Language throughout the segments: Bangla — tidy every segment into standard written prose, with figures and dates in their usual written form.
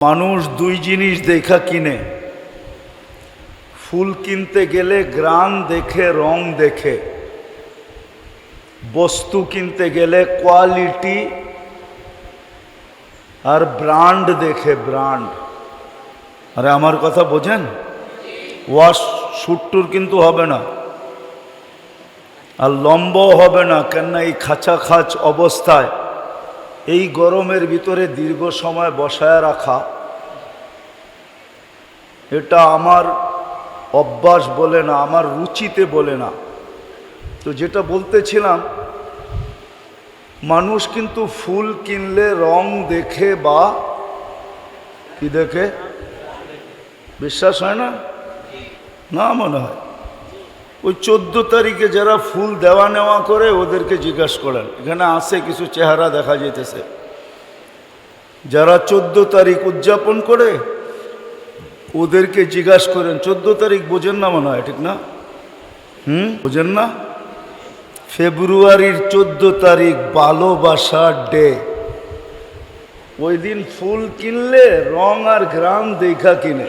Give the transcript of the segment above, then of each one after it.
মানুষ দুই জিনিস দেখা কিনে, ফুল কিনতে গেলে গ্রান দেখে, রং দেখে। বস্তু কিনতে গেলে কোয়ালিটি আর ব্র্যান্ড দেখে, ব্র্যান্ড। আরে আমার কথা বোঝেন? ওয়াশ শুট্টুর কিন্তু হবে না, আর লম্বাও হবে না, কেননা এই খাঁচা খাঁচ অবস্থায় এই গরমের ভিতরে দীর্ঘ সময় বসায় রাখা, এটা আমার অভ্যাস বলে না, আমার রুচিতে বলে না। তো যেটা বলতেছিলাম, মানুষ কিন্তু ফুল কিনলে রং দেখে বা কি দেখে, বিশ্বাস হয় না? না মনে হয়। ওই 14 তারিখে যারা ফুল দেওয়া নেওয়া করে ওদেরকে জিজ্ঞাসা করেন, এখানে আসে কিছু চেহারা দেখা যেতেছে, যারা 14 তারিখ উদযাপন করে ওদেরকে জিজ্ঞাসা করেন। 14 তারিখ বোঝেন না মনে হয়, ঠিক না? বোঝেন না? ফেব্রুয়ারির 14 তারিখ ভালোবাসার ডে। ওই দিন ফুল কিনলে রং আর ঘ্রাণ দেখা কিনে।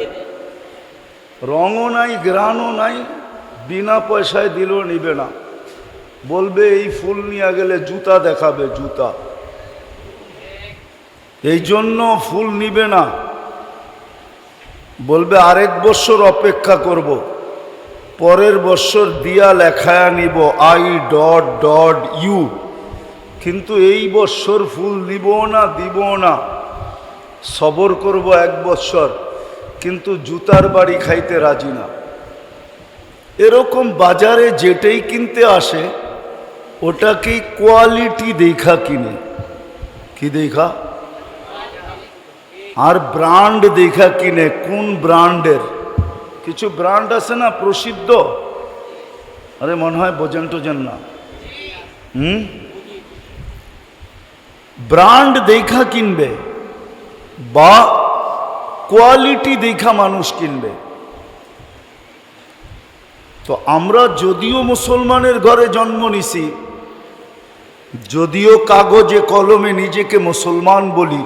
রঙও নাই, ঘ্রাণও নাই, বিনা পয়সায় দিলেও নিবে না। বলবে এই ফুল নিয়ে গেলে জুতা দেখাবে, জুতা। এই জন্য ফুল নিবে না, বলবে আরেক বছর অপেক্ষা করব, পরের বছর দিয়া লেখায়া নিব I.U। কিন্তু এই বছর ফুল নিব না, দিব না, সবর করব 1 বছর, কিন্তু জুতার বাড়ি খাইতে রাজি না। এরকম বাজারে যেটাই কিনতে আসে ওটাকেই কোয়ালিটি দেখা কিনে। কি দেখা? আর ব্র্যান্ড দেখা কিনে। কোন ব্র্যান্ডের? কিছু ব্র্যান্ড আছে না প্রসিদ্ধ, আরে মনে হয় বোঝেন টোঝেন না। ব্র্যান্ড দেখা কিনবে বা কোয়ালিটি দেখা মানুষ কিনবে। তো আমরা যদিও মুসলমানের ঘরে জন্ম নিছি, যদিও কাগজে কলমে নিজেকে মুসলমান বলি,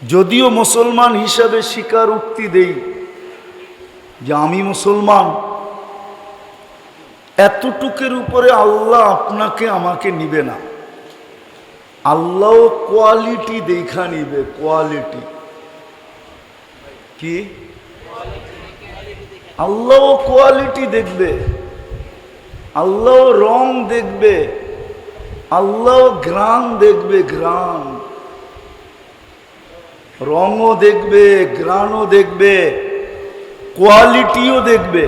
যদিও মুসলমান হিসাবে স্বীকারোক্তি দেই যে আমি মুসলমান, এতটুকের উপরে আল্লাহ আপনাকে আমাকে নিবে না। আল্লাহ কোয়ালিটি দেখা নিবে। কোয়ালিটি কি? আল্লাহ কোয়ালিটি দেখবে, আল্লাহ রং দেখবে, আল্লাহ ঘ্রাণ দেখবে। ঘ্রাণ, রঙও দেখবে, ঘ্রাণও দেখবে, কোয়ালিটিও দেখবে,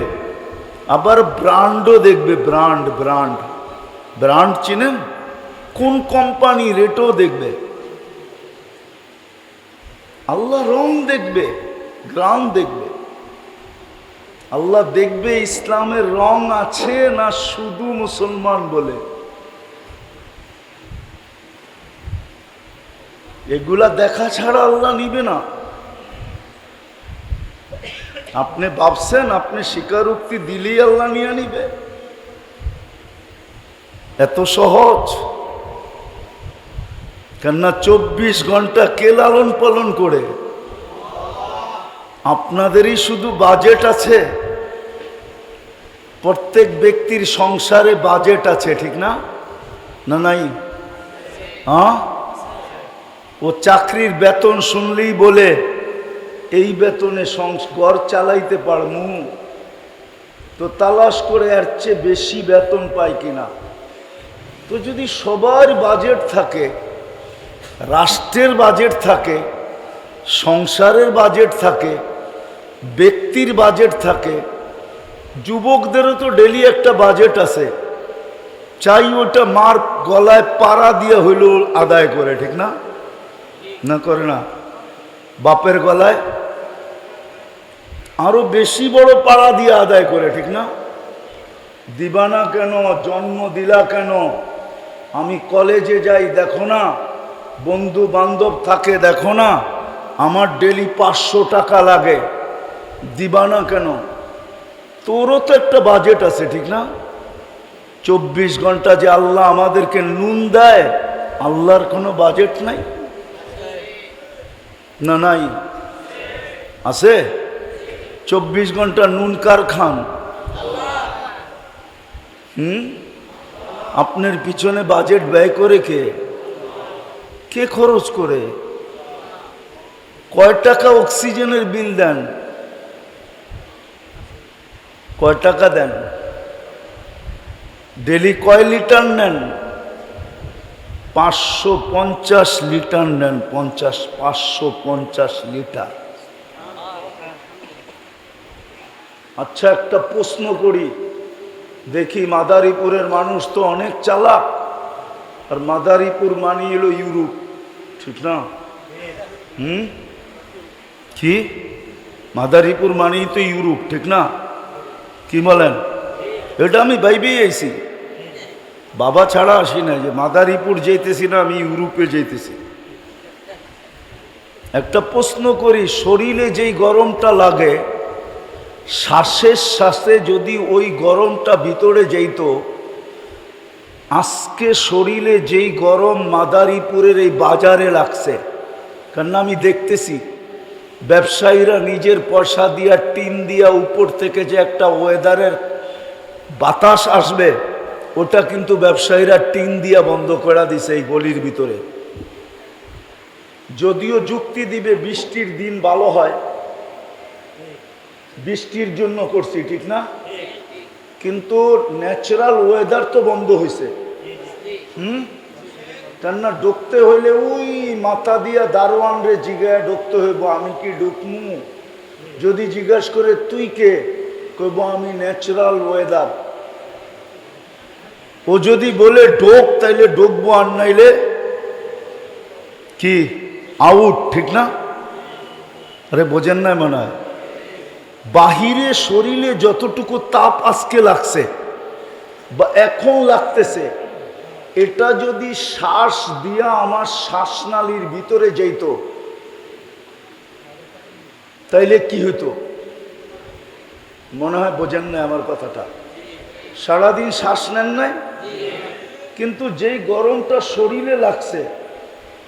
আবার ব্র্যান্ডও দেখবে। ব্র্যান্ড, ব্র্যান্ড, ব্র্যান্ড চিনেন? কোন কোম্পানি, রেটও দেখবে। আল্লাহ রং দেখবে, ঘ্রাণ দেখবে। আল্লাহ দেখবে ইসলামের রং আছে না শুধু মুসলমান বলে। এগুলা দেখা ছাড়া আল্লাহ নিবে না। আপনি ভাবছেন আপনি স্বীকারোক্তি দিলেই আল্লাহ নিয়ে নিবে? এত সহজ? কেননা 24 ঘন্টা কে লালন পালন করে? আপনাদেরই শুধু বাজেট আছে। প্রত্যেক ব্যক্তির সংসারে বাজেট আছে, ঠিক না? না নাই? হ্যাঁ, ও চাকরির বেতন শুনলেই বলে এই বেতনে ঘর চালাইতে পারমু, তো তালাশ করে এর চেয়ে বেশি বেতন পাই কিনা। তো যদি সবার বাজেট থাকে, রাষ্ট্রের বাজেট থাকে, সংসারের বাজেট থাকে, ব্যক্তির বাজেট থাকে, যুবকদেরও তো ডেলি একটা বাজেট আছে, চাই ওটা মার গলায় পাড়া দিয়ে হইলেও আদায় করে, ঠিক না? না করে না? বাপের গলায় আরো বেশি বড় পাড়া দিয়ে আদায় করে, ঠিক না? দিবা না কেন? জন্ম দিলা কেন? আমি কলেজে যাই দেখো না, বন্ধু বান্ধব থাকে দেখো না, আমার ডেলি 500 টাকা লাগে, দিবা না কেন? তোরও তো একটা বাজেট আছে, ঠিক না? 24 ঘন্টা যে আল্লাহ আমাদেরকে নুন দেয়, আল্লাহর কোনো বাজেট নাই? না নাই? আছে? 24 ঘন্টা নুন কার খান? আপনার পিছনে বাজেট ব্যয় করে কে? কে খরচ করে? কয় টাকা অক্সিজেনের বিল দেন? কয় টাকা দেন? ডেলি কয় লিটার নেন? 550 লিটার নেন। 550 লিটার। আচ্ছা, একটা প্রশ্ন করি, দেখি মাদারীপুরের মানুষ তো অনেক চালাক, আর মাদারীপুর মানি এলো ইউরোপ, ঠিক না? কি মাদারীপুর মানেই তো ইউরোপ, ঠিক না? কি বলেন? এটা আমি ভাইবেই আইছি, বাবা ছাড়া আসি না, যে মাদারীপুর যেতেছি না, আমি ইউরোপে যেতেছি। একটা প্রশ্ন করি, শরীরে যেই গরমটা লাগে, শ্বাসের শ্বাসে যদি ওই গরমটা ভিতরে যেত, আজকে শরীরে যেই গরম মাদারীপুরের এই বাজারে লাগছে, কারণ আমি দেখতেছি ব্যবসায়ীরা নিজের পয়সা দিয়া টিন দিয়া উপর থেকে যে একটা ওয়েদারের বাতাস আসবে, ওটা কিন্তু ব্যবসায়ীরা টিন দিয়া বন্ধ করে দিছে এই গলির ভিতরে। যদিও যুক্তি দিবে বৃষ্টির দিন ভালো হয়, বৃষ্টির জন্য করছি, ঠিক না? কিন্তু ন্যাচারাল ওয়েদার তো বন্ধ হয়েছে। কেননা ঢুকতে হইলে ওই মাথা দিয়া দারোয়ান রে জিগায় ঢুকতে হইব, আমি কি ঢুকমু? যদি জিজ্ঞাসা করে তুই কে, কইব আমি ন্যাচারাল ওয়েদার। ও যদি বলে ঢোক, তাইলে ঢুকবো, আর নাইলে কি আউট, ঠিক না? আরে বোঝেন না মনে হয়? বাহিরে শরীরে যতটুকু তাপ আজকে লাগছে বা এখন লাগতেছে, এটা যদি শ্বাস দিয়া আমার শ্বাসনালীর ভিতরে যেত, তাইলে কি হতো? মনে হয় বোঝেন না আমার কথাটা। সারাদিন শ্বাস নেন নাই, কিন্তু যেই গরমটা শরীরে লাগছে,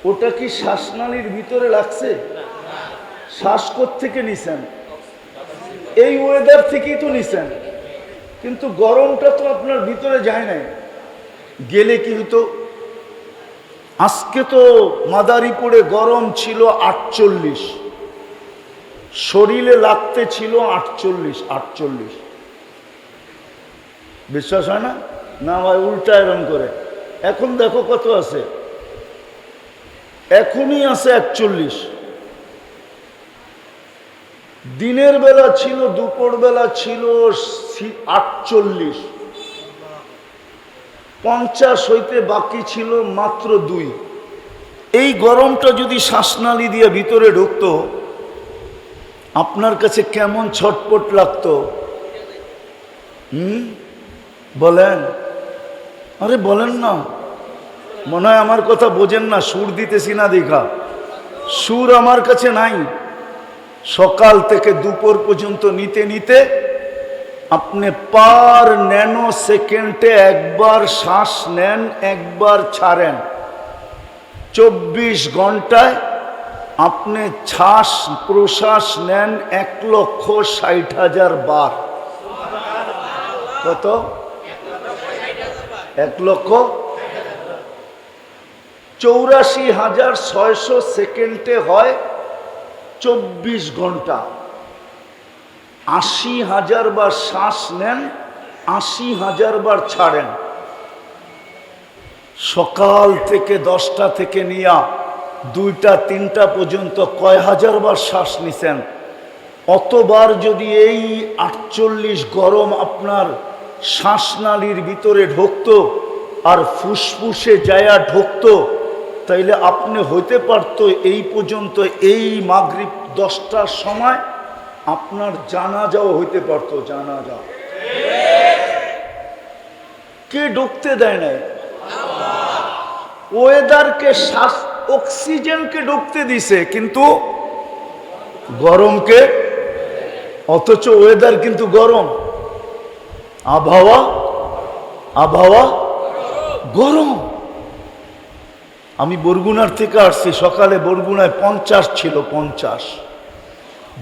ওটা কি শ্বাসনালীর ভিতরে লাগছে? শ্বাস থেকে নিছেন? এই ওয়েদার থেকেই তো নিছেন, কিন্তু গরমটা তো আপনার ভিতরে যায় নাই। গেলে কি হতো? আজকে তো মাদারীপুরে গরম ছিল 48, শরীরে লাগতে ছিল 48। বিশ্বাস হয় না? না ভাই, উল্টা এরম করে। এখন দেখো কত আছে, এখনই আছে 41। দিনের বেলা ছিল, দুপুর বেলা ছিল 48। 50 হইতে বাকি ছিল মাত্র 2। এই গরমটা যদি শ্বাসনালী দিয়ে ভিতরে ঢুকতো, আপনার কাছে কেমন ছটপট লাগতো? বলেন, আরে বলেন না। মনে হয় আমার কথা বোঝেন না, সুর দিতেছি না দেখা। সুর আমার কাছে নাই। সকাল থেকে দুপুর পর্যন্ত নিতে নিতে আপনি পার ন্যানো সেকেন্ডে একবার শ্বাস নেন, একবার ছাড়েন। 24 ঘন্টায় আপনি শ্বাস প্রশ্বাস নেন 1,60,000 বার। কত? 1,84,600 সেকেন্ডে হয় 24 ঘন্টা। 80,000 বার শ্বাস নেন, 80,000 বার ছাড়েন। সকাল থেকে 10টা থেকে নিয়ে 2টা 3টা পর্যন্ত কয় হাজার বার শ্বাস নিছেন? অতবার যদি এই 48 গরম আপনার শ্বাসনালীর ভিতরে ঢুকতো আর ফুসফুসে যায়া ঢুকতো, তাইলে আপনি হইতে পারতো এই পর্যন্ত, এই মাগরিব 10টার সময় আপনার জানাজাও হইতে পারতো। জানাজা কে ঢুকতে দেয় নাই? ওয়েদারকে, শ্বাস অক্সিজেনকে ঢুকতে দিছে, কিন্তু গরমকে, অথচ ওয়েদার কিন্তু গরম, আবহাওয়া গরম। আমি বরগুনার থেকে আসছি, সকালে বরগুনায় 50 ছিল, 50।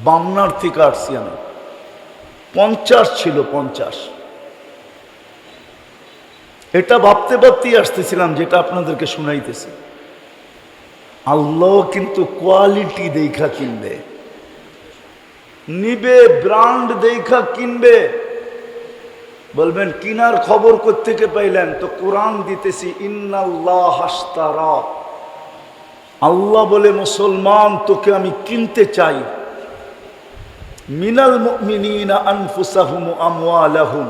বামনার থেকে আসছি আমি, 50 ছিল, 50। এটা ভাবতে ভাবতেই আসতেছিলাম, যেটা আপনাদেরকে শুনাইতেছি। আল্লাহ কিন্তু কোয়ালিটি দেখা কিনবে, নিবে, ব্র্যান্ড দেখা কিনবে। বলবেন কিনার খবর কোত্থেকে পাইলেন? তো কোরআন দিতেছি, ইন্নাল্লাহ আশতারা, আল্লাহ বলে মুসলমান তোকে আমি কিনতে চাই, মিনাল মুমিনিনা আনফুসাহুম ওয়া আমওয়ালাহুম,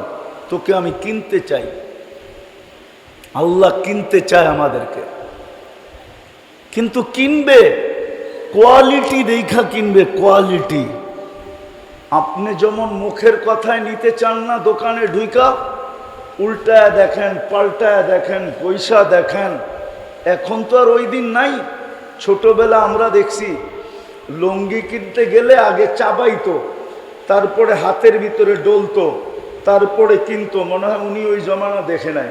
তোকে আমি কিনতে চাই। আল্লাহ কিনতে চায় আমাদেরকে, কিন্তু কিনবে কোয়ালিটি দেখা কিনবে, কোয়ালিটি। আপনি যেমন মুখের কথায় নিতে চান না, দোকানে ঢুইকা উল্টায় দেখেন, পাল্টায় দেখেন, পয়সা দেখেন। এখন তো আর ওই দিন নাই। ছোটবেলা আমরা দেখছি লুঙ্গি কিনতে গেলে আগে চাবাইতো, তারপরে হাতের ভিতরে ডলতো, তারপরে কিনতো। মনে হয় উনি ওই জমানা দেখে নাই।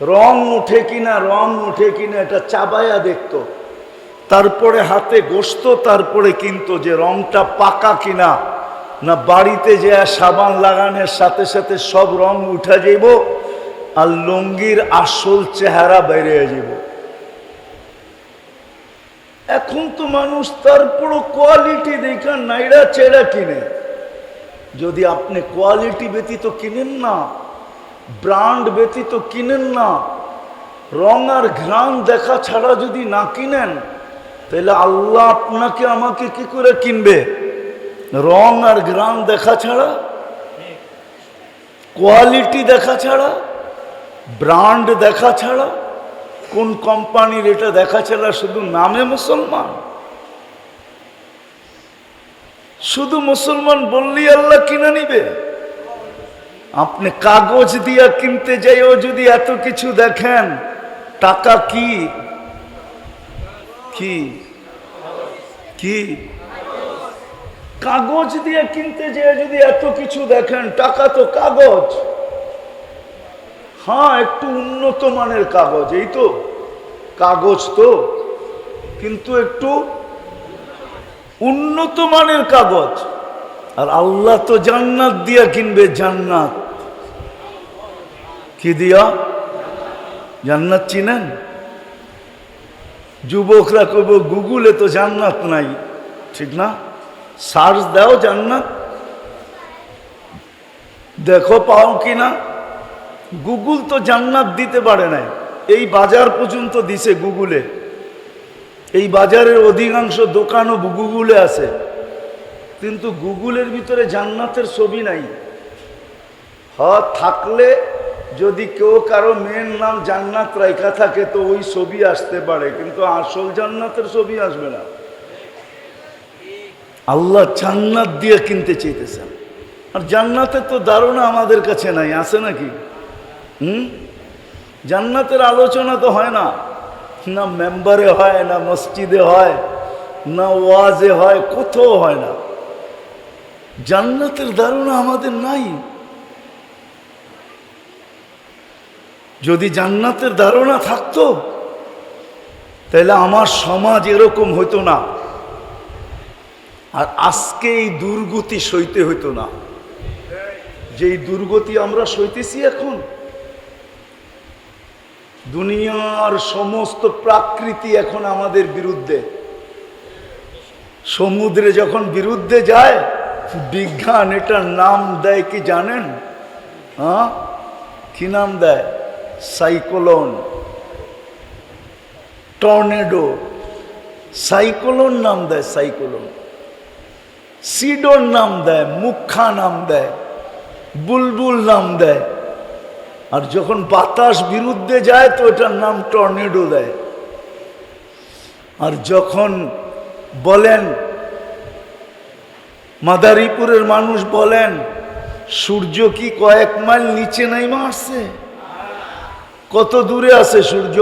রং উঠে কিনা, রং উঠে কিনা এটা চাবাইয়া দেখতো, তারপরে হাতে ঘষতো, তারপরে কিনতো যে রংটা পাকা কিনা। না বাড়িতে যে সাবান লাগানোর সাথে সাথে সব রং উঠা যাইব, আর লুঙ্গির আসল চেহারা বাইরে যাব। এখন তো মানুষ তারপরও কোয়ালিটি দেখা নাইড়া চেড়া কিনে। যদি আপনি কোয়ালিটি ব্যতীত কিনেন না, ব্র্যান্ড ব্যতীত কিনেন না, রং আর ঘ্রাণ দেখা ছাড়া যদি না কিনেন, তাহলে আল্লাহ আপনাকে আমাকে কি করে কিনবে? রং আর ঘ্রাণ দেখা ছাড়া, কোয়ালিটি দেখা ছাড়া, ব্র্যান্ড দেখা ছাড়া, কোন কোম্পানির এটা দেখা ছাড়া শুধু নামে মুসলমান। শুধু মুসলমান বললেই আল্লাহ কিনে নিবে? আপনি কাগজ দিয়া কিনতে যাইও যদি এত কিছু দেখেন, টাকা কি কি কি কাগজ দিয়ে কিনতে যেয়ে যদি এত কিছু দেখেন, টাকা তো কাগজ। হ্যাঁ, একটু উন্নত মানের কাগজ, এই তো কাগজ তো, কিন্তু একটু উন্নত মানের কাগজ। আর আল্লাহ তো জান্নাত দিয়া কিনবে, জান্নাত। কি দিয়া? জান্নাত চিনেন? যুবকরা কইব গুগলে তো জান্নাত নাই, ঠিক না? সার্চ দাও জান্নাত, দেখো পাও কিনা। গুগল তো জান্নাত দিতে পারে নাই। এই বাজার পর্যন্ত দিছে গুগলে, এই বাজারের অধিকাংশ দোকানও গুগলে আছে, কিন্তু গুগলের ভিতরে জান্নাতের ছবি নাই। হ্যাঁ, থাকলে যদি কেউ কারো মেয়ের নাম জান্নাত রাইখা থাকে তো ওই ছবি আসতে পারে, কিন্তু আসল জান্নাতের ছবি আসবে না। আল্লাহ জান্নাত দিয়ে কিনতে চাইতেছেন। আর জান্নাতের তো ধারণা আমাদের কাছে নাই, আছে নাকি? জান্নাতের আলোচনা তো হয় না, না মেম্বারে হয়, না মসজিদে হয়, না ওয়াজে হয়, কোথাও হয় না। জান্নাতের ধারণা আমাদের নাই। যদি জান্নাতের ধারণা থাকতো তাহলে আমার সমাজ এরকম হইতো না, আর আজকে এই দুর্গতি সইতে হইতো না, যেই দুর্গতি আমরা সইতেছি এখন। দুনিয়ার সমস্ত প্রাকৃতি এখন আমাদের বিরুদ্ধে। সমুদ্রে যখন বিরুদ্ধে যায়, বিজ্ঞান এটার নাম দেয় কি জানেন? হ্যাঁ, কি নাম দেয়? Cyclone, tornado. সাইক্লোন নাম দেয়, সাইক্লোন। সিডোর নাম দেয়, মুখা নাম দেয়, বুলবুল নাম দেয়। আর যখন বাতাস বিরুদ্ধে যায় তো এটার নাম টর্নেডো দেয়। আর যখন বলেন, মাদারীপুরের মানুষ বলেন, সূর্য কি কয়েক মাইল নিচে নাইমা আসছে? কত দূরে আছে সূর্য?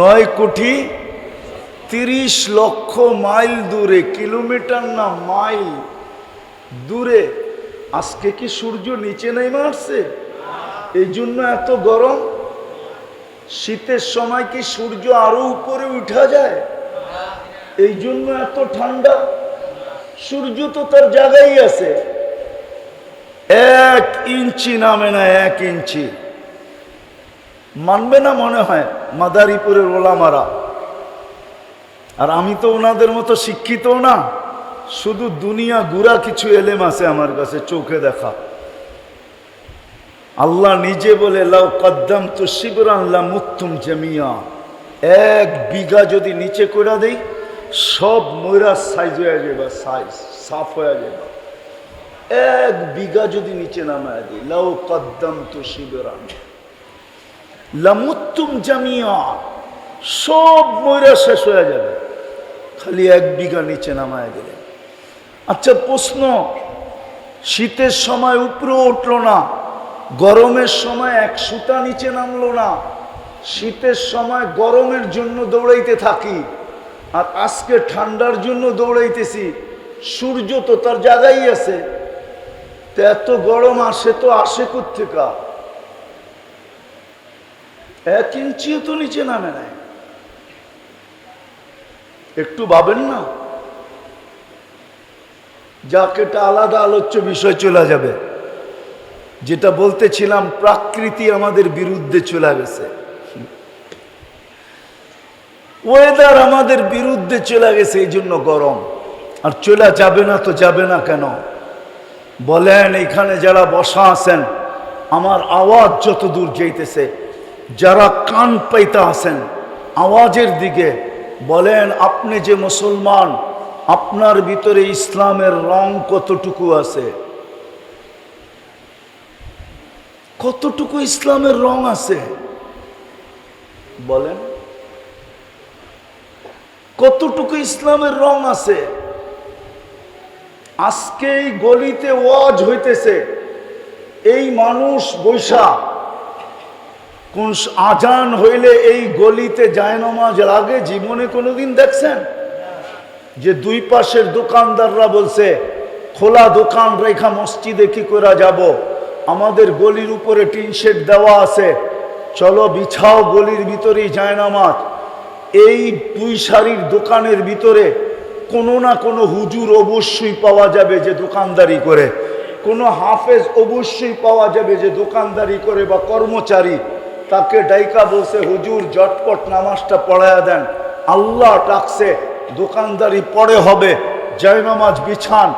9,30,00,000 মাইল দূরে। কিলোমিটার না, মাইল দূরে। আজকে কি সূর্য নিচে নেমে আসছে? এই জন্য এত গরম। শীতের সময় কি সূর্য আরো উপরে উঠা যায়? এই জন্য এত ঠান্ডা। সূর্য তো তার জায়গায় আছে, 1 ইঞ্চি নামে না, 1 ইঞ্চি। মানবে না মনে হয় মাদারীপুরের ওলামারা। আর আমি তো ওনাদের মতো শিক্ষিত না, শুধু দুনিয়া গুড়া কিছু এলেম আছে আমার কাছে, চোখে দেখা। আল্লাহ নিজে বলে, লাউ কদ্দামতু শিবরান লামুত্তুম জামিয়া, 1 বিঘা যদি নিচে করে দেই সব ময়রা সাইজ হয়ে যাবে, সাইজ সাফ হয়ে যাবে। 1 বিঘা যদি নিচে নামায় দিই, লাউ কদ্দামতু শিবরান লামুত্তুম জামিয়া, সব ময়রা শেষ হয়ে যাবে, খালি 1 বিঘা নিচে নামায় দিলে। আচ্ছা প্রশ্ন, শীতের সময় উপরে উঠলো না, গরমের সময় 1 সুতা নিচে নামলো না, শীতের সময় গরমের জন্য দৌড়াইতে থাকি, আর আজকে ঠান্ডার জন্য দৌড়াইতেছি। সূর্য তো তার জায়গায় আছে, তো এত গরম আসে তো আসে কোত্থেকা? 1 ইঞ্চিও তো নিচে নামে নাই। একটু ভাবেন না, যাকে এটা আলাদা আলোচ্য বিষয় চলে যাবে। যেটা বলতেছিলাম, প্রকৃতি আমাদের বিরুদ্ধে চলে গেছে, ওয়েদার আমাদের বিরুদ্ধে চলে গেছে, এই জন্য গরম। আর চলে যাবে না তো যাবে না কেন বলেন? এখানে যারা বসা আছেন, আমার আওয়াজ যত দূর যাইতেছে, যারা কান পাইতে আছেন আওয়াজের দিকে, বলেন আপনি যে মুসলমান, আপনার ভিতরে ইসলামের রং কতটুকু আছে? কতটুকু ইসলামের রং আছে বলেন? কতটুকু ইসলামের রং আছে? আজকে এই গলিতে ওয়াজ হইতেছে, এই মানুষ বৈশা, কোন আজান হইলে এই গলিতে জায়নামাজ লাগে? জীবনে কোনোদিন দেখছেন যে 2 পাশের দোকানদাররা বলছে খোলা দোকান রেখা মসজিদে কি করে যাব? আমাদের গলির উপরে টিন শেড দেওয়া আছে, চলো বিছাও গলির ভিতরেই জায়নামাজ। এই 2 সারির দোকানের ভিতরে কোনো না কোনো হুজুর অবশ্যই পাওয়া যাবে যে দোকানদারি করে, কোনো হাফেজ অবশ্যই পাওয়া যাবে যে দোকানদারি করে, বা কর্মচারী। তাকে ডাইকা বলছে, হুজুর জটপট নামাজটা পড়ায়া দেন, আল্লাহ ডাকছে, দোকানদারি পরে হবে, জায়নামাজ বিছান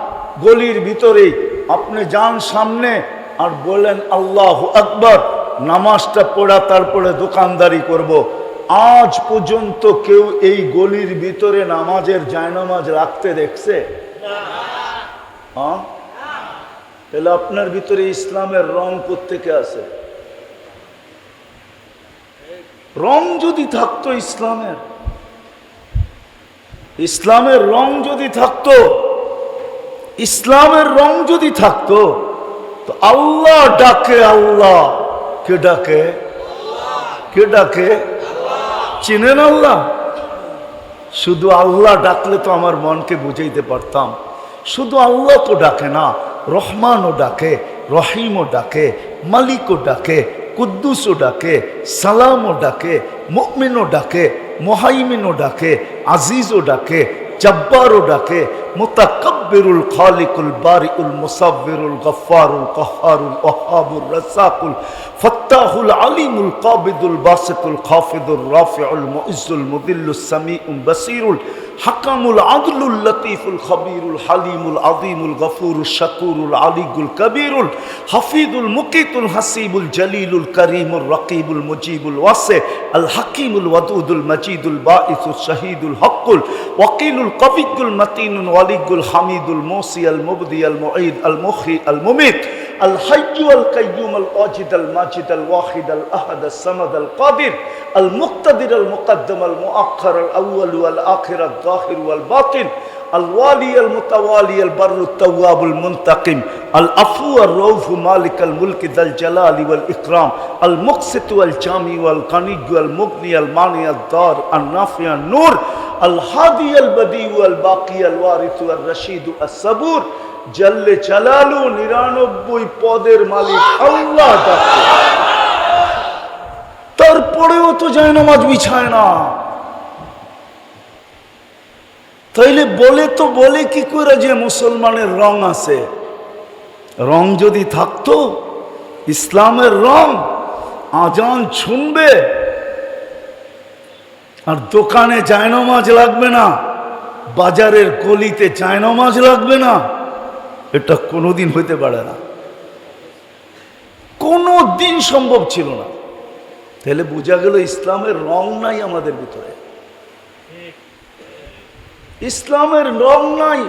গলির ভিতরেই। আপনি যান সামনে আর বলেন আল্লাহু আকবার, নামাজটা পড়া তারপরে দোকানদারি করব। আজ পর্যন্ত কেউ এই গলির ভিতরে নামাজের জায়নামাজ রাখতে দেখছে? হ্যাঁ, তাহলে আপনার ভিতরে ইসলামের রং কোত্থেকে আছে? রং যদি থাকতো ইসলামের, ইসলামের রং যদি থাকতো, ইসলামের রং যদি থাকতো, তো আল্লাহ ডাকে, আল্লাহ কে ডাকে? কে ডাকে? চিনেন আল্লাহ? শুধু আল্লাহ ডাকলে তো আমার মনকে বুঝাইতে পারতাম। শুধু আল্লাহ তো ডাকে না, রহমানও ডাকে, রহিমও ডাকে, মালিকও ডাকে, কুদ্দুসও ডাকে, সালামও ডাকে, মুমিনও ডাকে, মুহাইমিনও ডাকে, আজিজও ডাকে, জব্বারও ডাকে, মুতাকাব্বিরুল খালিকুল বারিউল মুসাব্বিরুল গফফারুল কাহ্হারুল ওয়াহাবুর রাজ্জাকুল ফাত্তাহুল আলিমুল কাবিদুল বাসিতুল খাফিদুর রাফিউল মুইজ্জুল মুদিল্লুস সামিউল বাসিরুল হাকামুল আদলুল লতীফুল খবীরুল হালিমুল আযীমুল গফুরুশ শাকুরুল আলিগুল কবীরুল হাফিজুল মুকিতুল হাসিবুল জলিলুল করিমুর রকিবুল মুজিবুল ওয়াসি আল হাকিমুল ওয়াদুদুল মজিদুল বাঈসুশ শাহীদুল হকুল ওয়াকিলুল কবিয়ুল মতিনুল ওয়ালিগুল হামিদুল মুসি আল মুবদি আল মুঈদ আল মুখি আল মুমিত আল হাইয়্যু আল কাইয়্যুম আল ওয়াজিদ আল মাজিদ আল ওয়াহিদ আল আহাদ আস সামাদ আল কাদির আল মুক্তাদির আল মুকদ্দম আল মুআক্খার আল আউয়াল ওয়াল আখির আল যাহির ওয়াল বাতিন الوالي المتوالي البر التواب المنتقم العفو الرؤوف مالك الملك ذا الجلال والإكرام المقسط والجامع والغني والمغني المانع الضار النافع النور الهادي البديع الباقي الوارث الرشيد الصبور جل جلاله 99 পদের মালিক আল্লাহ ডাকে। তারপরেও তো জায়নামাজ বিছায় না। তাইলে বলে কি করে যে মুসলমানের রং আছে? রং যদি থাকতো, ইসলামের রং, আজান শুনবে আর দোকানে জায়নামাজ লাগবে না, বাজারের গলিতে জায়নামাজ লাগবে না, এটা কোনোদিন হইতে পারে না, কোনো দিন সম্ভব ছিল না। তাহলে বোঝা গেল ইসলামের রং নাই আমাদের ভিতরে, ইসলামের রং নাই,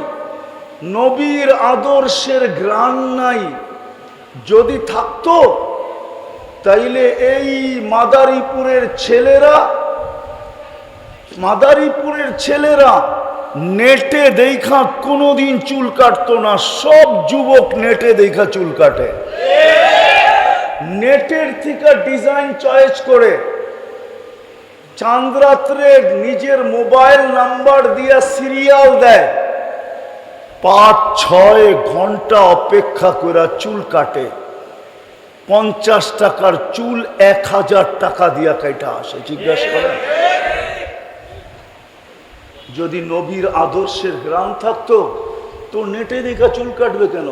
নবীর আদর্শের ঘ্রাণ নাই। যদি থাকতো তাইলে এই মাদারীপুরের ছেলেরা নেটে দেখা কোনোদিন চুল কাটতো না। সব যুবক নেটে দেখা চুল কাটে, নেটের থেকে ডিজাইন চয়েস করে চাঁদ রাত্রে নিজের মোবাইল নাম্বার দিয়া সিরিয়াল দেয়, 5-6 ঘন্টা অপেক্ষা করে চুল কাটে। 50 টাকার চুল 1000 টাকা দিয়া কাইটা আসে। জিজ্ঞাসা করেন, যদি নবীর আদর্শের গ্রাম থাকতো তো নেটে দেখা চুল কাটবে কেন?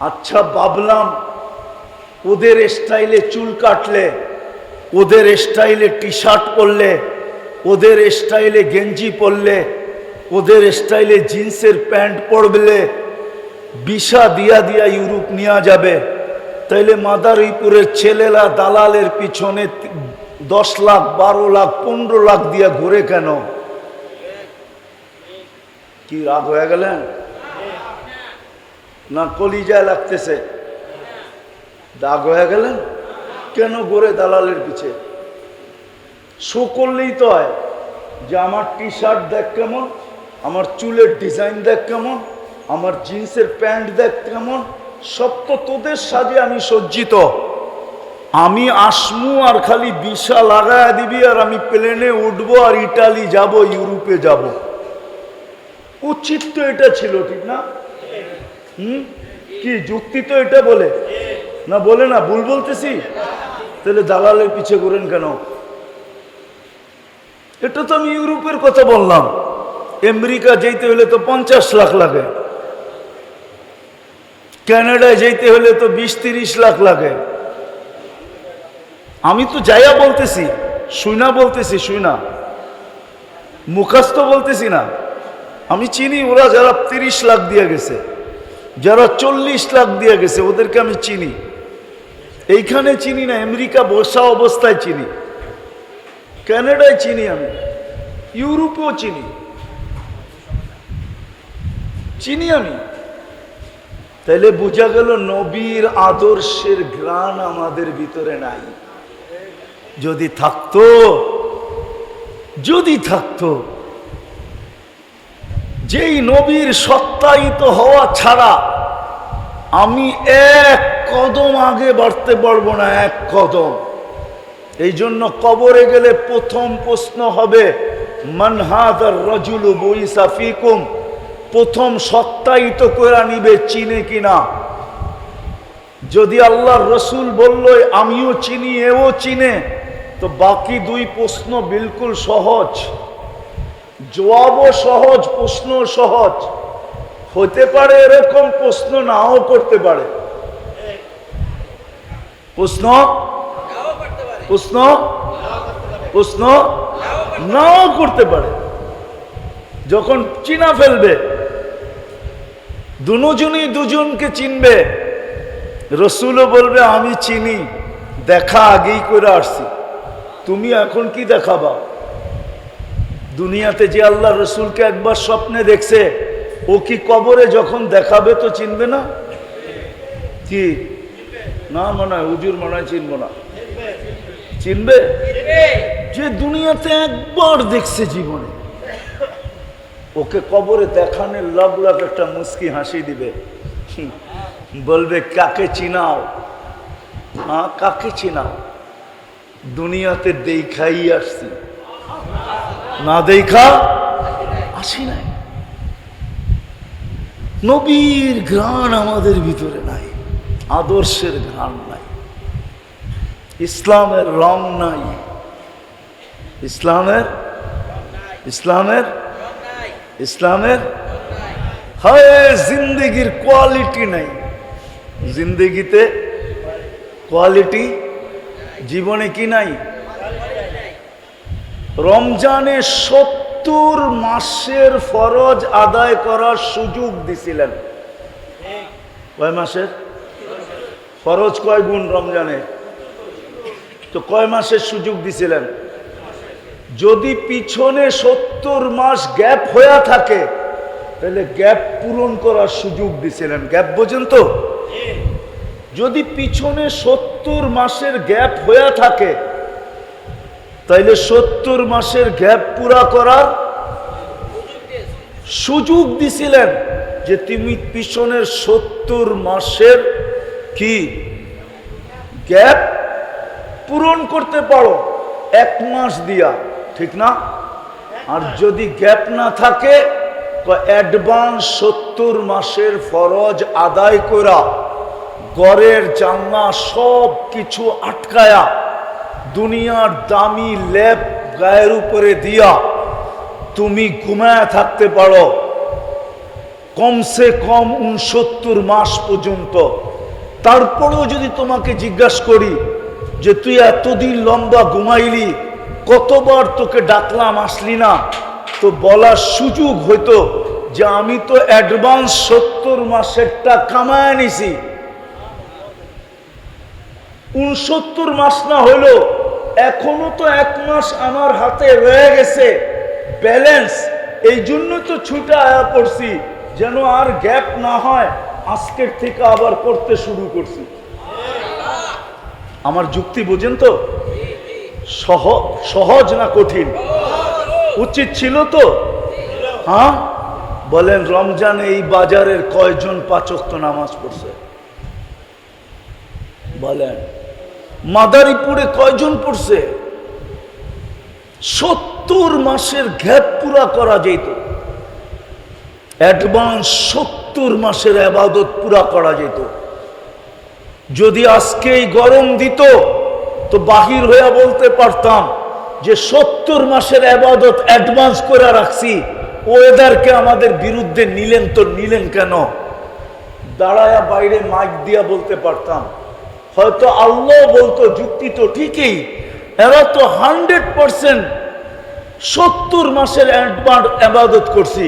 আচ্ছা ভাবলাম ওদের স্টাইলে চুল কাটলে, ওদের স্টাইলে টি শার্ট পরলে, ওদের স্টাইলে গেঞ্জি পরলে, ওদের স্টাইলে জিন্সের প্যান্ট পরলে ভিসা দিয়া ইউরোপ নিয়ে যাবে। তাইলে মাদারীপুরের ছেলেরা দালালের পিছনে 10 লাখ, 12 লাখ, 15 লাখ দিয়া ঘুরে কেন? কি রাগ হয়ে গেলেন না? কলিজায় লাগতেছে? রাগ হয়ে গেলেন কেন? ঘুরে দালালের পিছে শো করলেই তো হয় যে আমার টি শার্ট দেখ কেমন, আমার চুলের ডিজাইন দেখ কেমন, আমার জিন্সের প্যান্ট দেখ কেমন। সব তো তোদের সাজে আমি সজ্জিত। আমি আসমু আর খালি ভিসা লাগায়া দিবি আর আমি প্লেনে উঠবো আর ইটালি যাব, ইউরোপে যাব। উচিত তো এটা ছিল, ঠিক না? কি যুক্তি তো এটা বলে না? বলে না? ভুল বলতেছি? তাহলে দালালের পিছে ঘুরেন কেন? এটা তো আমি ইউরোপের কথা বললাম। আমেরিকা যেতে হলে তো 50 লাখ লাগে, কানাডায় যেতে হলে তো 20-30 লাখ লাগে। আমি তো যাইয়া বলতেছি, শুইনা মুখস্থ বলতেছি না। আমি চিনি ওরা যারা 30 লাখ দিয়ে গেছে, যারা 40 লাখ দিয়ে গেছে, ওদেরকে আমি চিনি। এইখানে চিনি না, আমেরিকা বসা অবস্থায় চিনি, কানাডায় চিনি, আমি ইউরোপেও চিনি আমি। তাইলে বোঝা গেল নবীর আদর্শের ঘ্রাণ আমাদের ভিতরে নাই। যদি থাকতো, যেই নবীর সত্যায়িত হওয়া ছাড়া আমি এক কদম আগে বাড়তে পারবো না, এক কদম। এই জন্য কবরে গেলে প্রথম প্রশ্ন হবে মান হাযার রাজুলু বুইসা ফীকুম। প্রথম সত্যায়িত করে নিবে চিনে কিনা। যদি আল্লাহর রসুল বলল আমিও চিনি, এও চিনে, তো বাকি 2 প্রশ্ন বিলকুল সহজ, জবাবও সহজ, প্রশ্ন সহজ। হতে পারে এরকম প্রশ্ন নাও করতে পারে, প্রশ্ন নাও করতে পারে। যখন চিনা ফেলবে, দুজনই দুজনকে চিনবে, রসুলও বলবে আমি চিনি, দেখা আগেই করে আসছি, তুমি এখন কি দেখাবা? দুনিয়াতে যে আল্লাহ রসুলকে একবার স্বপ্নে দেখছে, ও কি কবরে যখন দেখাবে তো চিনবে না? কি না মনে হয়? হুজুর মনে হয় চিনবো না। চিনবে? যে দুনিয়াতে একবার দেখছে জীবনে, ওকে কবরে দেখানোর লাখ লাখ একটা মুস্কি হাসি দিবে, বলবে কাকে চিনাও? হ্যাঁ, কাকে চিনাও? দুনিয়াতে দেখাই আসছি, না দেখা আসি নাই। নবীর ঘ্রাণ আমাদের ভিতরে নাই, আদর্শের ঘ্রাণ নাই। ইসলামের রং নাই, ইসলামের ইসলামের ইসলামের হয় জিন্দগির কোয়ালিটি নাই, জিন্দগিতে কোয়ালিটি, জীবনে কি নাই। রমজানে 70 মাসের ফরজ আদায় করার সুযোগ দিছিলেন। কয় মাসের ফরজ? কয় গুণ রমজানে? তো কয় মাসের সুযোগ দিছিলেন? যদি পিছনে 70 মাস গ্যাপ হয়ে থাকে তাহলে গ্যাপ পূরণ করার সুযোগ দিছিলেন। গ্যাপ বোঝেন তো? যদি পিছনে 70 মাসের গ্যাপ হয়ে থাকে তাইলে 70 মাসের গ্যাপ পুরা করার সুযোগ দিছিলেন, যে তুমি পিছনের 70 মাসের কি গ্যাপ পূরণ করতে পারো 1 মাস দিয়া, ঠিক না? আর যদি গ্যাপ না থাকে তো অ্যাডভান্স 70 মাসের ফরজ আদায় করা, ঘরের জানলা সব কিছু আটকায়া, দুনিয়ার দামি লেপ গায়ের উপরে দিয়া তুমি ঘুমায় থাকতে পারো কমসে কম 69 মাস পর্যন্ত। তারপরেও যদি তোমাকে জিজ্ঞাসা করি যে তুই এতদিন লম্বা ঘুমাইলি, কতবার তোকে ডাকলাম আসলি না, তো বলার সুযোগ হইতো যে আমি তো অ্যাডভান্স 70 মাসেরটা কামায় নিছি, 69 মাস না হইলো এখনো তো 1 মাস আমার হাতে রয়ে গেছে ব্যালেন্স, এই জন্য তো ছুটে আয়া পড়ছি যেন আর গ্যাপ না হয়, আজকের থেকে আবার করতে শুরু করছি। আমার যুক্তি বোঝেন তো? সহজ না কঠিন? উচিত ছিল তো? হ্যাঁ বলেন, রমজানে এই বাজারের কয়জন 5 ওয়াক্ত নামাজ পড়ছে? বলেন, মাদারীপুরে কয়জন পড়ছে? 70 মাসের গ্যাপ পুরা করা যেত, অ্যাডভান্স 70 মাসের ইবাদত পুরা করা যেত। যদি আজকে এই গরম দিত তো বাহির হইয়া বলতে পারতাম যে 70 মাসের ইবাদত অ্যাডভান্স করে রাখছি, ওয়েদারকে আমাদের বিরুদ্ধে নিলেন তো নিলেন কেন? দাঁড়ায়া বাইরে মাইক দিয়া বলতে পারতাম, হয়তো আল্লাহ বলতো যুক্তি তো ঠিকই, এরা তো 100% 70 মাসের ইবাদত করছি,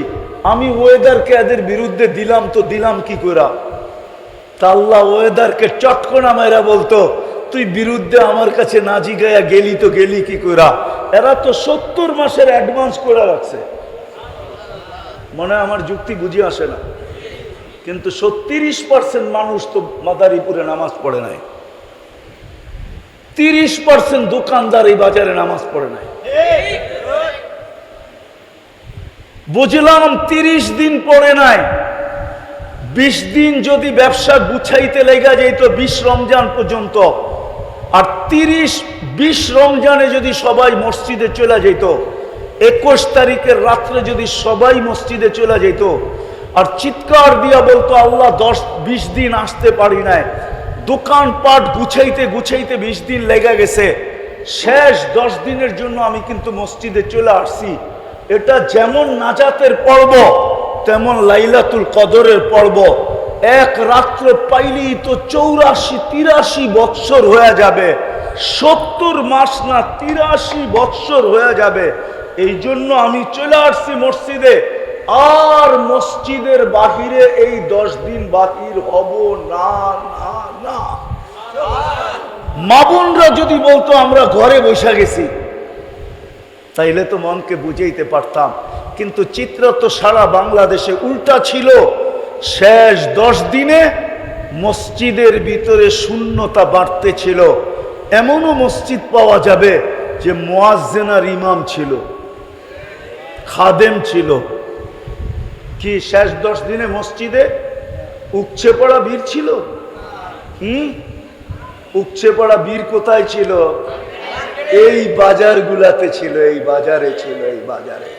আমি ওয়েদারকে এদের বিরুদ্ধে দিলাম তো দিলাম কি করে? তা আল্লাহ ওয়েদারকে চটকনা মেরা বলতো তুই বিরুদ্ধে আমার কাছে না জিগায়া গেলি তো গেলি কি করে? এরা তো 70 মাসের অ্যাডভান্স করে রাখছে। মনে হয় আমার যুক্তি বুঝে আসে না, কিন্তু 30% মানুষ তো মাদারীপুরে নামাজ পড়ে নাই, 30% দোকানদার এই বাজারে নামাজ পড়ে নাই। বুঝলাম 30 দিন পড়ে নাই, 20 দিন যদি ব্যবসা গুছাইতে লেগে যেত 20 রমজান পর্যন্ত, আর 30-20 রমজানে যদি সবাই মসজিদে চলে যেত, 21 তারিখের রাত্রে যদি সবাই মসজিদে চলে যেত আর চিৎকার দিয়া বলতো আল্লাহ 10-20 দিন আসতে পারি নাই, দোকানপাট গুছাইতে গুছাইতে 20 দিন লেগে গেছে, শেষ 10 দিনের জন্য আমি কিন্তু মসজিদে চলে আসছি, এটা যেমন নাজাতের পর্ব তেমন লাইলাতুল কদরের পর্ব। এক রাত্র পাইলেই তো 84-83 বৎসর হয়ে যাবে, 70 মাস না 83 বৎসর হয়ে যাবে। এই জন্য আমি চলে আসছি মসজিদে, আর মসজিদের বাহিরে এই 10 দিন বাহির হব না না না। মা বোনরা যদি বলতো আমরা ঘরে বসে গেছি, তাইলে তো মনকে বুঝাইতে পারতাম, কিন্তু চিত্র তো সারা বাংলাদেশে উল্টা ছিল। শেষ 10 দিনে মসজিদের ভিতরে শূন্যতা বাড়তে ছিল, এমনও মসজিদ পাওয়া যাবে যে মুয়াজ্জিন আর ইমাম ছিল, খাদেম ছিল। কি শেষ 10 দিনে মসজিদে উপচে পড়া ভিড় ছিল? উপচে পড়া ভিড় কোথায় ছিল? এই বাজারগুলাতে ছিল, এই বাজারে ছিল, এই বাজারে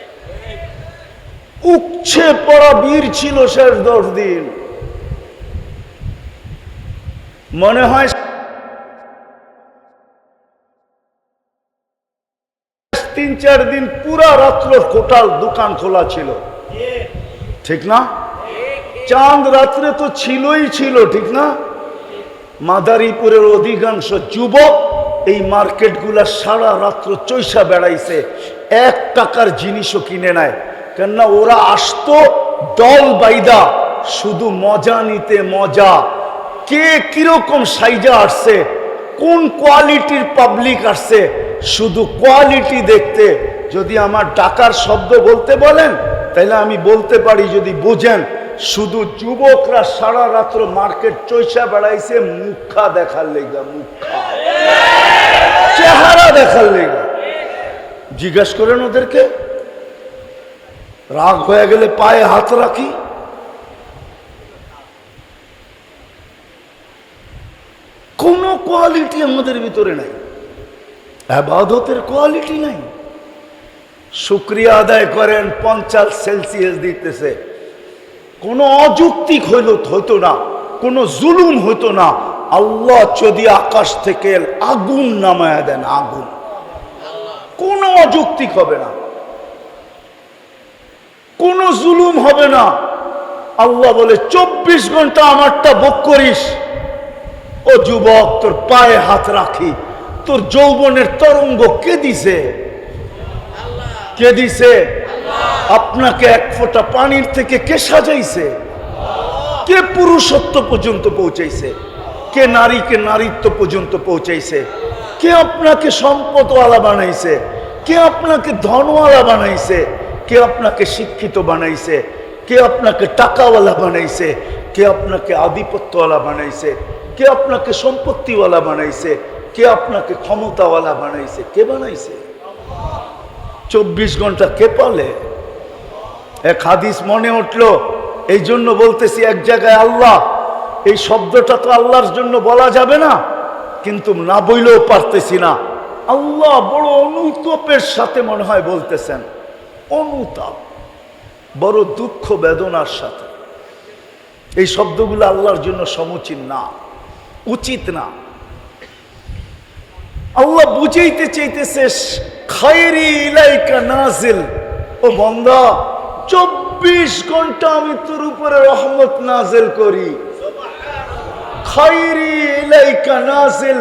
উপচে পড়া ভিড় ছিল শেষ 10 দিন। মনে হয় 3-4 দিন পুরা রাত্র হোটেল দোকান খোলা ছিল, ঠিক না? চাঁদ রাত্রে তো ছিলই ছিল, ঠিক না? মাদারীপুরের অধিকাংশ যুবক এই মার্কেটগুলা সারা রাত্র চৈসা বেড়াইছে, 1 টাকার জিনিসও কিনে নেয়। কেননা ওরা আসতো দল বাইদা শুধু মজা নিতে, মজা। কে কিরকম সাইজা আসছে, কোন কোয়ালিটির পাবলিক আসছে, শুধু কোয়ালিটি দেখতে। যদি আমার ডাকার শব্দ বলতে বলেন তাহলে আমি বলতে পারি, যদি বোঝেন, শুধু যুবকরা সারা রাত্র মার্কেট চৈসা বেড়াইছে মুখা দেখার লেগা, মুখা চেহারা দেখার লেগা। জিজ্ঞেস করেন ওদেরকে, রাগ হয়ে গেলে পায়ে হাত রাখি। কোন কোয়ালিটি আমাদের ভিতরে নাই, ইবাদতের কোয়ালিটি নাই। শুকরিয়া আদায় করেন, 50 সেলসিয়াস দিতেছে, কোনো অযৌক্তিক হইতো না, কোনো জুলুম হইতো না। আল্লাহ যদি আকাশ থেকে আগুন নামায়া দেন, আগুন, কোনো অযৌক্তিক হবে না, কোনো জুলুম হবে না। আল্লাহ বলে 24 ঘন্টা আমারটা ভোগ করিস। ও যুবক, তোর পায়ে হাত রাখি, তোর যৌবনের তরঙ্গ কে দিছে? কে দিছে? আপনাকে 1 ফোঁটা পানির থেকে কে সাজাইছে? কে পুরুষত্ব পর্যন্ত পৌঁছাইছে? কে নারীকে নারীত্ব পর্যন্ত পৌঁছাইছে? কে আপনাকে সম্পদওয়ালা বানাইছে? কে আপনাকে ধনওয়ালা বানাইছে? কে আপনাকে শিক্ষিত বানাইছে? কে আপনাকে টাকাওয়ালা বানাইছে? কে আপনাকে আধিপত্যওয়ালা বানাইছে? কে আপনাকে সম্পত্তিওয়ালা বানাইছে? কে আপনাকে ক্ষমতাওয়ালা বানাইছে? কে বানাইছে? 24 ঘন্টা কে পালে? এক হাদিস মনে উঠলো, এই জন্য বলতেছি। এক জায়গায় আল্লাহ, এই শব্দটা তো আল্লাহর জন্য বলা যাবে না, কিন্তু না বইলেও পারতেছি না। আল্লাহ বড় অনুতাপের সাথে মনে হয় বলতেছেন, অনুতাপ, বড় দুঃখ বেদনার সাথে। এই শব্দগুলো আল্লাহর জন্য সমুচিত না, উচিত না। আল্লাহ বুঝাইতে চাইতেছে, খায়রি ইলাইকা নাজিল, ও বান্দা 24 ঘন্টা আমি তোর উপরে রহমত নাজিল করি। খায়রি ইলাইকা নাজিল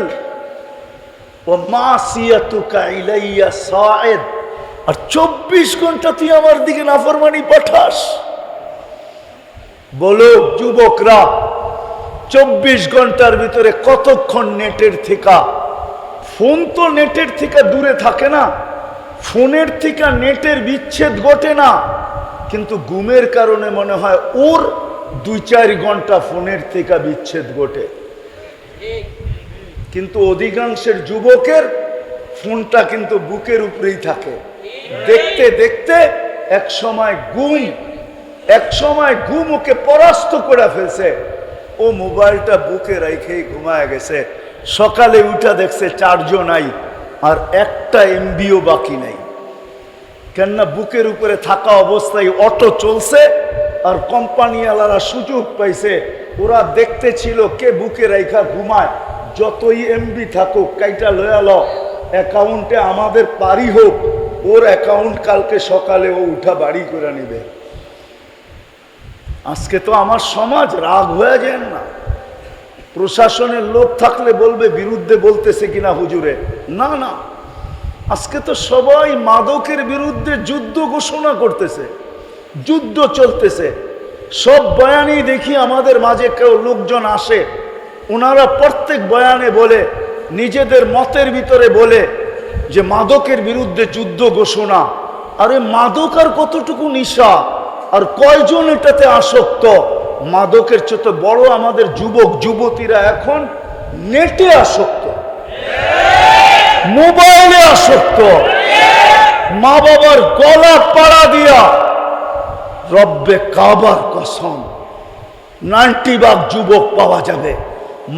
ওয়া মাসিয়াতুকা ইলাইয়া সাঈদ, আর 24 ঘন্টা তুই আমার দিকে নাফরমানি পাঠাস। বলো যুবকরা, 24 ঘন্টার ভিতরে কতক্ষণ নেটের থেকে, ফোন তো নেটের থেকে দূরে থাকে না, ফোনের থেকে নেটের বিচ্ছেদ ঘটে না, কিন্তু ঘুমের কারণে মনে হয় ওর 2-4 ঘন্টা ফোনের থেকে বিচ্ছেদ ঘটে। কিন্তু অধিকাংশের যুবকের ফোনটা কিন্তু বুকের উপরেই থাকে, দেখতে দেখতে এক সময় ঘুম ওকে পরাস্ত করে ফেলছে। ও মোবাইলটা বুকে রেখেই ঘুমায় গেছে। সকালে উঠা দেখছে চার্জও নাই, আর একটা এমবিও বাকি নাই। কেননা বুকের উপরে থাকা অবস্থায় অটো চলছে, আর কোম্পানিওয়ালারা সুযোগ পাইছে। ওরা দেখতে ছিল কে বুকে রেখা ঘুমায়, যতই এমবি থাকুক কাইটা লয়াল অ্যাকাউন্টে আমাদের পারি হোক, ওর অ্যাকাউন্ট কালকে সকালে ও উঠা বাড়ি করে নিবে। আজকে তো আমার সমাজ, রাগ হয়ে যায় না। প্রশাসনের লোক থাকলে বলবে বিরুদ্ধে বলতেছে কিনা হুজুরে, না না, আজকে তো সবাই মাদকের বিরুদ্ধে যুদ্ধ ঘোষণা করতেছে, যুদ্ধ চলতেছে। সব বয়ানই দেখি আমাদের মাঝে কেউ লোকজন আসে, ওনারা প্রত্যেক বয়ানে বলে, নিজেদের মতের ভিতরে বলে যে মাদকের বিরুদ্ধে যুদ্ধ ঘোষণা। আরে মাদক আর কতটুকু নিশা, আর কয়জন এটাতে আসক্ত? মাদকের চেয়ে বড় আমাদের যুবক যুবতীরা এখন নেটে আসক্ত, মোবাইলে আসক্ত। মা বাবার গলা পাড়া দিয়া, রব্বে কাবার কসম 90 ভাগ যুবক পাওয়া যাবে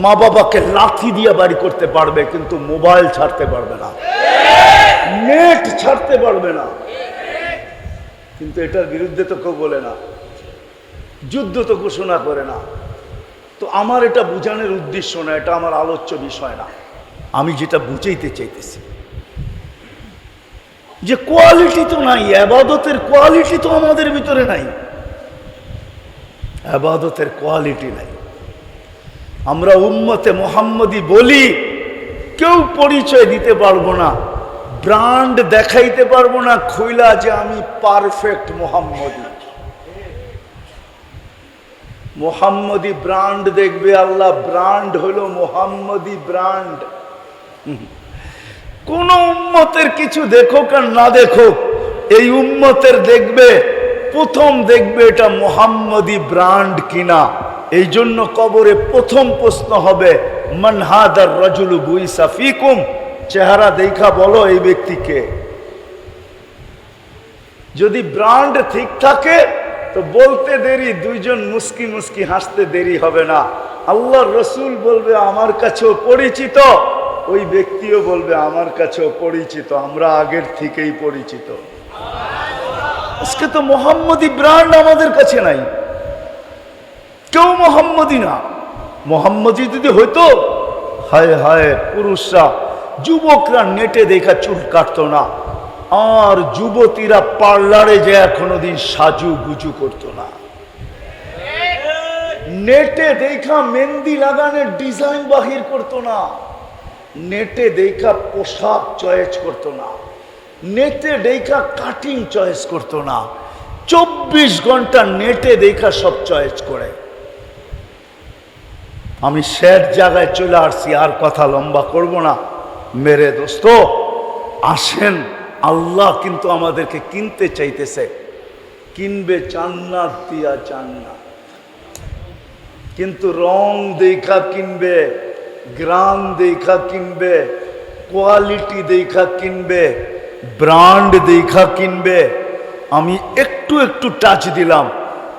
মা বাবাকে লাথি দিয়ে বাড়ি করতে পারবে, কিন্তু মোবাইল ছাড়তে পারবে না, নেট ছাড়তে পারবে না। কিন্তু এটার বিরুদ্ধে তো কেউ বলে না, যুদ্ধ তো ঘোষণা করে না। তো আমার এটা বুঝানোর উদ্দেশ্য না, এটা আমার আলোচ্য বিষয় না। আমি যেটা বুঝাইতে চাইতেছি, যে কোয়ালিটি তো নাই, ইবাদতের কোয়ালিটি তো আমাদের ভিতরে নাই, ইবাদতের কোয়ালিটি নাই। আমরা উম্মতে মুহাম্মদী বলি, কেউ পরিচয় দিতে পারবো না, ব্র্যান্ড দেখাইতে পারবো না খুইলা যে আমি পারফেক্ট মুহাম্মদী। মুহাম্মদী ব্র্যান্ড দেখবে আল্লাহ, ব্র্যান্ড হলো মুহাম্মদী ব্র্যান্ড। কোন উম্মতের কিছু দেখুক আর না দেখুক, এই উম্মতের দেখবে, প্রথম দেখবে এটা মুহাম্মদী ব্র্যান্ড কিনা। এই জন্য কবরে প্রথম প্রশ্ন হবে, মান হাদার রাজুলু বুইসা ফিকুম, চেহারা দেখা বলো এই ব্যক্তিকে। যদি ব্র্যান্ড ঠিক থাকে তো বলতে দেরি, দুইজন মুস্কি মুস্কি হাসতে দেরি হবে না। আল্লাহর রসুল বলবে আমার কাছেও পরিচিত, ওই ব্যক্তিও বলবে আমার কাছেও পরিচিত, আমরা আগের থেকেই পরিচিত। আজকে তো মুহাম্মদী ব্র্যান্ড আমাদের কাছে নাই, কেউ মুহাম্মদী না। মুহাম্মদী যদি হইতো, হায় হায়, পুরুষরা যুবকরা নেটে দেখা চুল কাটতো না, আর যুবতীরা পার্লারে যায় কোনোদিন সাজু গুজু করতো না, নেটে দেখা মেহেন্দি লাগানোর ডিজাইন বাহির করতো না, নেটে দেখা পোশাক চয়েস করতো না, নেটে দেখা কাটিং চয়েস করতো না। 24 ঘন্টা নেটে দেখা সব চয়েস করে। আমি শেষ জায়গায় চলে আসছি, আর কথা লম্বা করব না। মেরে দোস্ত আসেন, আল্লাহ কিন্তু আমাদেরকে কিনতে চাইতেছে। কিনবে জান্নাত দিয়া জান্নাত, কিন্তু রং দেখা কিনবে, গ্রাম দেখা কিনবে, কোয়ালিটি দেখা কিনবে, ব্র্যান্ড দেখা কিনবে। আমি একটু একটু টাচ দিলাম,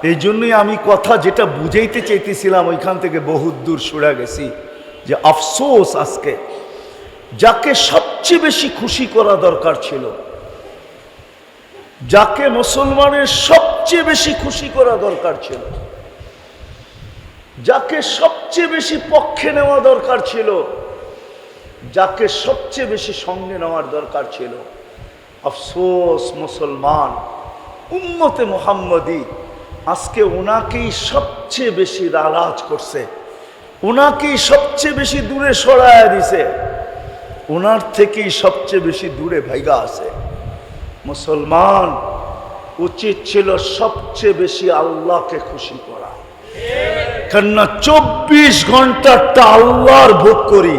এই জন্যই আমি কথা যেটা বুঝাইতে চাইতেছিলাম ওইখান থেকে বহুত দূর সরে গেছি। যে আফসোস, আজকে যাকে সবচেয়ে বেশি খুশি করা দরকার ছিল, যাকে মুসলমানের সবচেয়ে বেশি খুশি করা দরকার ছিল, যাকে সবচেয়ে বেশি পক্ষে নেওয়া দরকার ছিল, যাকে সবচেয়ে বেশি সঙ্গে নেওয়ার দরকার ছিল, আফসোস মুসলমান উম্মতে মুহাম্মদী আজকে ওনাকেই সবচেয়ে বেশি নারাজ করছে, ওনাকেই সবচেয়ে বেশি দূরে সরায়া দিছে, ওনার থেকেই সবচেয়ে বেশি দূরে ভাইগা আছে। মুসলমান উচিত ছিল সবচেয়ে বেশি আল্লাহকে খুশি করা, কেননা 24 ঘন্টাটা আল্লাহর ভোগ করি।